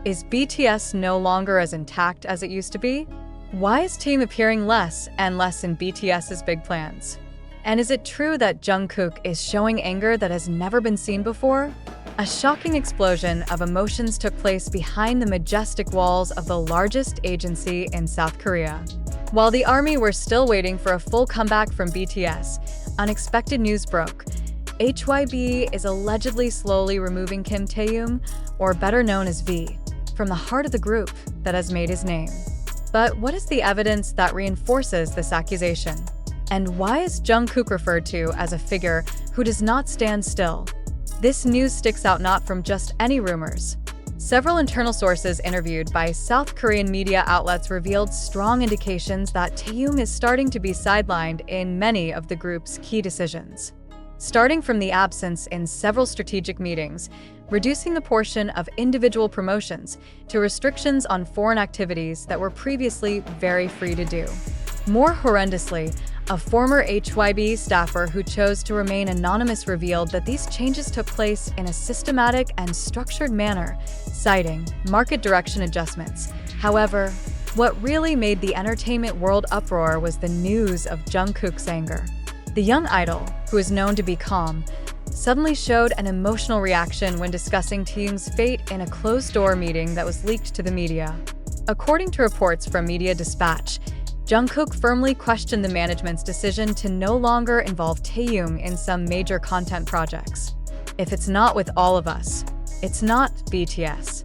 Is BTS no longer as intact as it used to be? Why is Taehyung appearing less and less in BTS's big plans? And is it true that Jungkook is showing anger that has never been seen before? A shocking explosion of emotions took place behind the majestic walls of the largest agency in South Korea. While the ARMY were still waiting for a full comeback from BTS, unexpected news broke. HYBE is allegedly slowly removing Kim Taehyung, or better known as V, from the heart of the group that has made his name. But what is the evidence that reinforces this accusation? And why is Jungkook referred to as a figure who does not stand still? This news sticks out not from just any rumors. Several internal sources interviewed by South Korean media outlets revealed strong indications that Taehyung is starting to be sidelined in many of the group's key decisions. Starting from the absence in several strategic meetings, reducing the portion of individual promotions, to restrictions on foreign activities that were previously very free to do. More horrendously, a former HYBE staffer who chose to remain anonymous revealed that these changes took place in a systematic and structured manner, citing market direction adjustments. However, what really made the entertainment world uproar was the news of Jungkook's anger. The young idol, who is known to be calm, suddenly showed an emotional reaction when discussing Taehyung's fate in a closed-door meeting that was leaked to the media. According to reports from Media Dispatch, Jungkook firmly questioned the management's decision to no longer involve Taehyung in some major content projects. "If it's not with all of us, it's not BTS."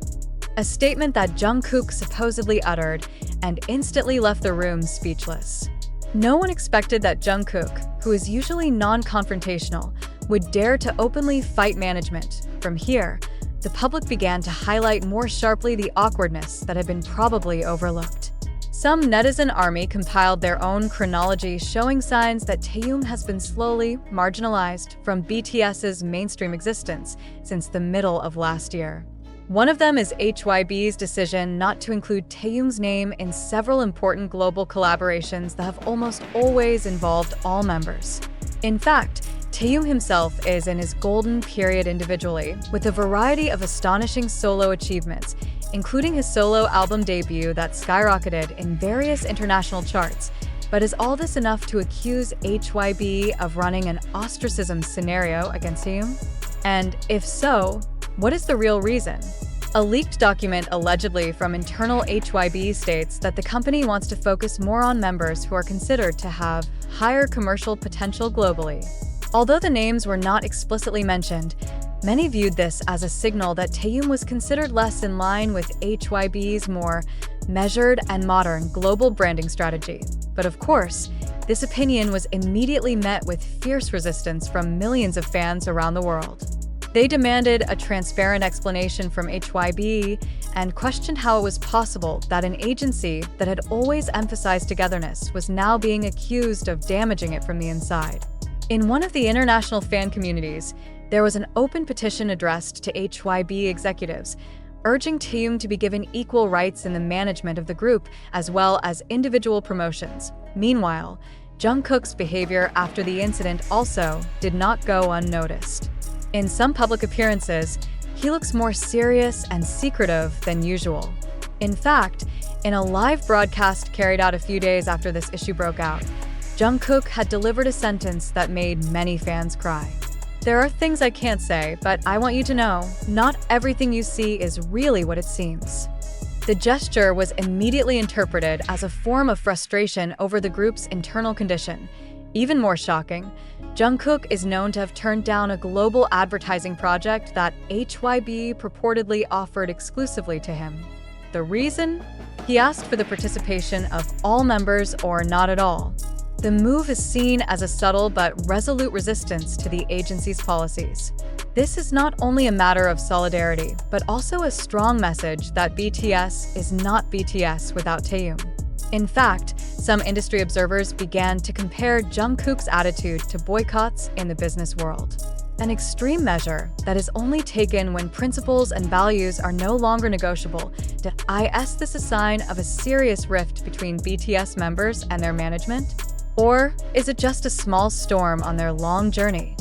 A statement that Jungkook supposedly uttered and instantly left the room speechless. No one expected that Jungkook, who is usually non-confrontational, would dare to openly fight management. From here, the public began to highlight more sharply the awkwardness that had been probably overlooked. Some netizen army compiled their own chronology showing signs that Taehyung has been slowly marginalized from BTS's mainstream existence since the middle of last year. One of them is HYBE's decision not to include Taehyung's name in several important global collaborations that have almost always involved all members. In fact, Taehyung himself is in his golden period individually, with a variety of astonishing solo achievements, including his solo album debut that skyrocketed in various international charts. But is all this enough to accuse HYBE of running an ostracism scenario against Taehyung? And if so, what is the real reason? A leaked document allegedly from internal HYBE states that the company wants to focus more on members who are considered to have higher commercial potential globally. Although the names were not explicitly mentioned, many viewed this as a signal that Taehyung was considered less in line with HYBE's more measured and modern global branding strategy. But of course, this opinion was immediately met with fierce resistance from millions of fans around the world. They demanded a transparent explanation from HYBE and questioned how it was possible that an agency that had always emphasized togetherness was now being accused of damaging it from the inside. In one of the international fan communities, there was an open petition addressed to HYBE executives, urging Taehyung to be given equal rights in the management of the group as well as individual promotions. Meanwhile, Jungkook's behavior after the incident also did not go unnoticed. In some public appearances, he looks more serious and secretive than usual. In fact, in a live broadcast carried out a few days after this issue broke out, Jungkook had delivered a sentence that made many fans cry. "There are things I can't say, but I want you to know, not everything you see is really what it seems." The gesture was immediately interpreted as a form of frustration over the group's internal condition. Even more shocking, Jungkook is known to have turned down a global advertising project that HYBE purportedly offered exclusively to him. The reason? He asked for the participation of all members or not at all. The move is seen as a subtle but resolute resistance to the agency's policies. This is not only a matter of solidarity, but also a strong message that BTS is not BTS without Taehyung. In fact, some industry observers began to compare Jungkook's attitude to boycotts in the business world. An extreme measure that is only taken when principles and values are no longer negotiable. Is this a sign of a serious rift between BTS members and their management? Or is it just a small storm on their long journey?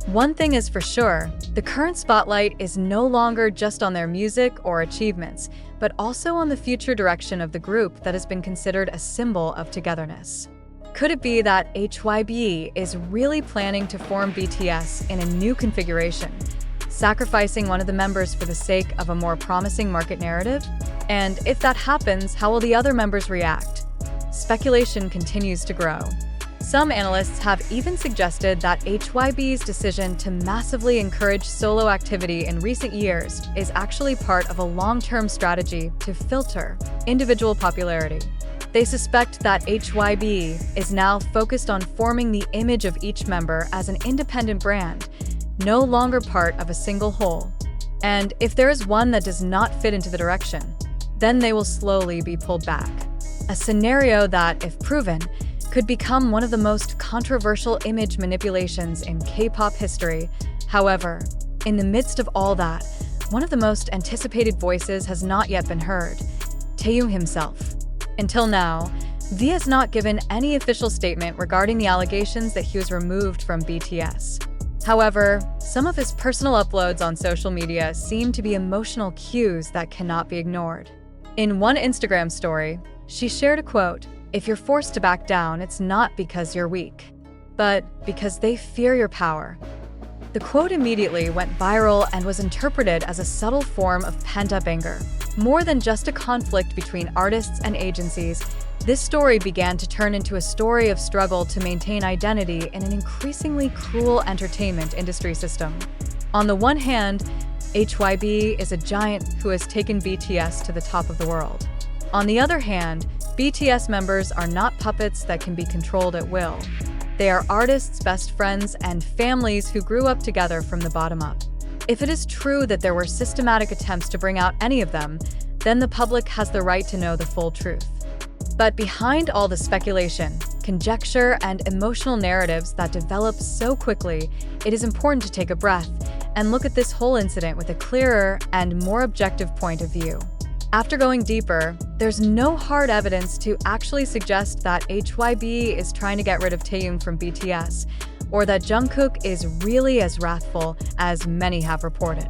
One thing is for sure, the current spotlight is no longer just on their music or achievements, but also on the future direction of the group that has been considered a symbol of togetherness. Could it be that HYBE is really planning to form BTS in a new configuration, sacrificing one of the members for the sake of a more promising market narrative? And if that happens, how will the other members react? Speculation continues to grow. Some analysts have even suggested that HYBE's decision to massively encourage solo activity in recent years is actually part of a long-term strategy to filter individual popularity. They suspect that HYBE is now focused on forming the image of each member as an independent brand, no longer part of a single whole. And if there is one that does not fit into the direction, then they will slowly be pulled back. A scenario that, if proven, could become one of the most controversial image manipulations in K-pop history. However, in the midst of all that, one of the most anticipated voices has not yet been heard: Taehyung himself. Until now, V has not given any official statement regarding the allegations that he was removed from BTS. However, some of his personal uploads on social media seem to be emotional cues that cannot be ignored. In one Instagram story, she shared a quote: "If you're forced to back down, it's not because you're weak, but because they fear your power." The quote immediately went viral and was interpreted as a subtle form of pent-up anger. More than just a conflict between artists and agencies, this story began to turn into a story of struggle to maintain identity in an increasingly cruel entertainment industry system. On the one hand, HYBE is a giant who has taken BTS to the top of the world. On the other hand, BTS members are not puppets that can be controlled at will. They are artists, best friends, and families who grew up together from the bottom up. If it is true that there were systematic attempts to bring out any of them, then the public has the right to know the full truth. But behind all the speculation, conjecture, and emotional narratives that develop so quickly, it is important to take a breath and look at this whole incident with a clearer and more objective point of view. After going deeper, there's no hard evidence to actually suggest that HYBE is trying to get rid of Taehyung from BTS, or that Jungkook is really as wrathful as many have reported.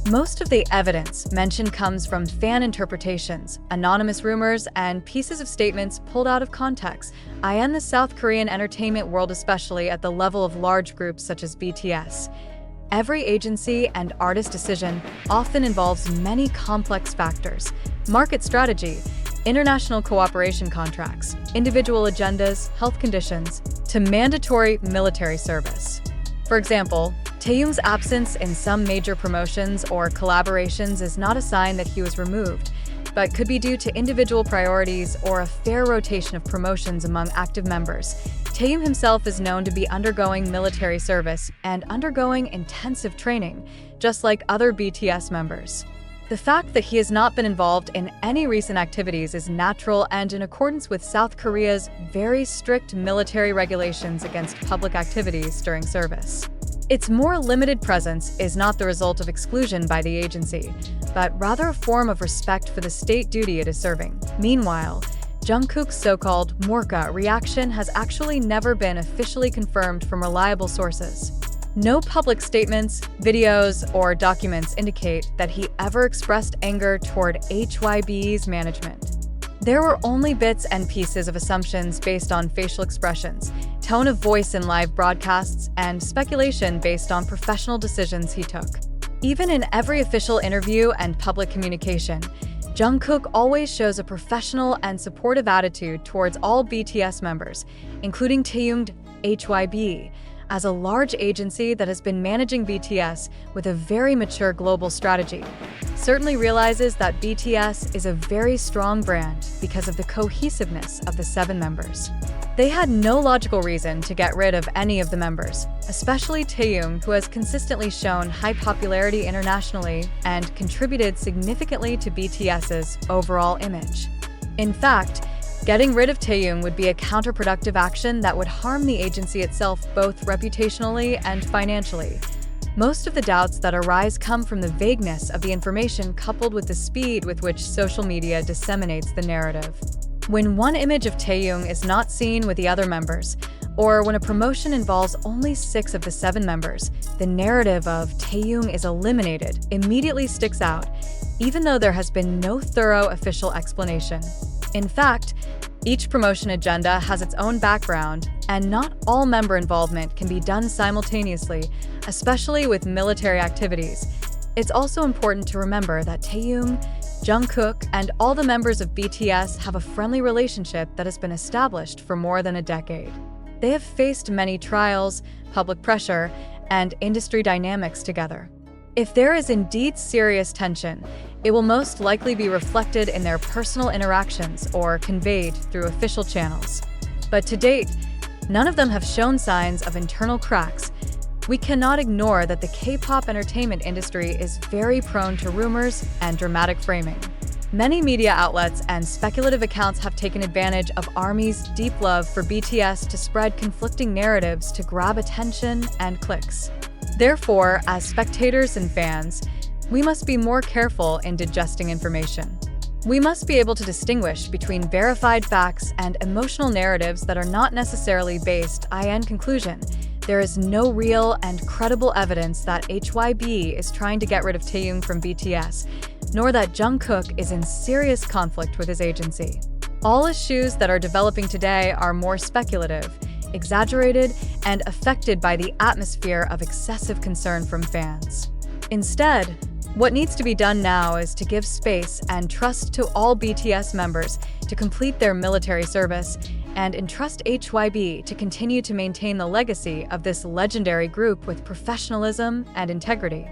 Most of the evidence mentioned comes from fan interpretations, anonymous rumors, and pieces of statements pulled out of context, in the South Korean entertainment world, especially at the level of large groups such as BTS. Every agency and artist decision often involves many complex factors: market strategy, international cooperation contracts, individual agendas, health conditions, to mandatory military service. For example, Taehyung's absence in some major promotions or collaborations is not a sign that he was removed, but could be due to individual priorities or a fair rotation of promotions among active members. Taehyung himself is known to be undergoing military service and undergoing intensive training, just like other BTS members. The fact that he has not been involved in any recent activities is natural and in accordance with South Korea's very strict military regulations against public activities during service. Its more limited presence is not the result of exclusion by the agency, but rather a form of respect for the state duty it is serving. Meanwhile, Jungkook's so-called Morka reaction has actually never been officially confirmed from reliable sources. No public statements, videos, or documents indicate that he ever expressed anger toward HYBE's management. There were only bits and pieces of assumptions based on facial expressions, tone of voice in live broadcasts, and speculation based on professional decisions he took. Even in every official interview and public communication, Jungkook always shows a professional and supportive attitude towards all BTS members, including Taehyung. HYBE, as a large agency that has been managing BTS with a very mature global strategy, certainly realizes that BTS is a very strong brand because of the cohesiveness of the 7 members. They had no logical reason to get rid of any of the members, especially Taehyung, who has consistently shown high popularity internationally and contributed significantly to BTS's overall image. In fact, getting rid of Taehyung would be a counterproductive action that would harm the agency itself both reputationally and financially. Most of the doubts that arise come from the vagueness of the information coupled with the speed with which social media disseminates the narrative. When one image of Taehyung is not seen with the other members, Or when a promotion involves only 6 of the 7 members, the narrative of Taehyung is eliminated immediately sticks out, even though there has been no thorough official explanation. In fact, each promotion agenda has its own background, and not all member involvement can be done simultaneously, especially with military activities. It's also important to remember that Taehyung, Jungkook, and all the members of BTS have a friendly relationship that has been established for more than a decade. They have faced many trials, public pressure, and industry dynamics together. If there is indeed serious tension, it will most likely be reflected in their personal interactions or conveyed through official channels. But to date, none of them have shown signs of internal cracks. We cannot ignore that the K-pop entertainment industry is very prone to rumors and dramatic framing. Many media outlets and speculative accounts have taken advantage of ARMY's deep love for BTS to spread conflicting narratives to grab attention and clicks. Therefore, as spectators and fans, we must be more careful in digesting information. We must be able to distinguish between verified facts and emotional narratives that are not necessarily based in conclusion. There is no real and credible evidence that HYBE is trying to get rid of Taehyung from BTS, nor that Jungkook is in serious conflict with his agency. All issues that are developing today are more speculative, exaggerated, and affected by the atmosphere of excessive concern from fans. Instead, what needs to be done now is to give space and trust to all BTS members to complete their military service and entrust HYBE to continue to maintain the legacy of this legendary group with professionalism and integrity.